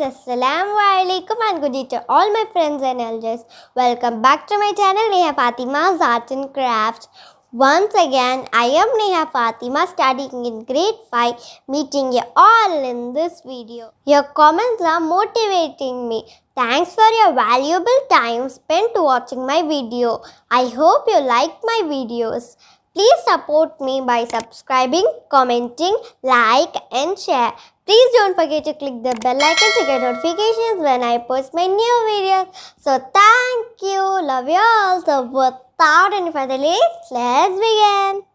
Assalamu alaikum and good day to all my friends and elders. Welcome back to my channel Neha Fathima's Art and Crafts. Once again, I am Neha Fathima studying in grade 5, meeting you all in this video. Your comments are motivating me. Thanks for your valuable time spent watching my video. I hope you like my videos. Please support me by subscribing, commenting, like and share. Please don't forget to click the bell icon to get notifications when I post my new videos. So thank you. Love you all. So without any further delay, let's begin.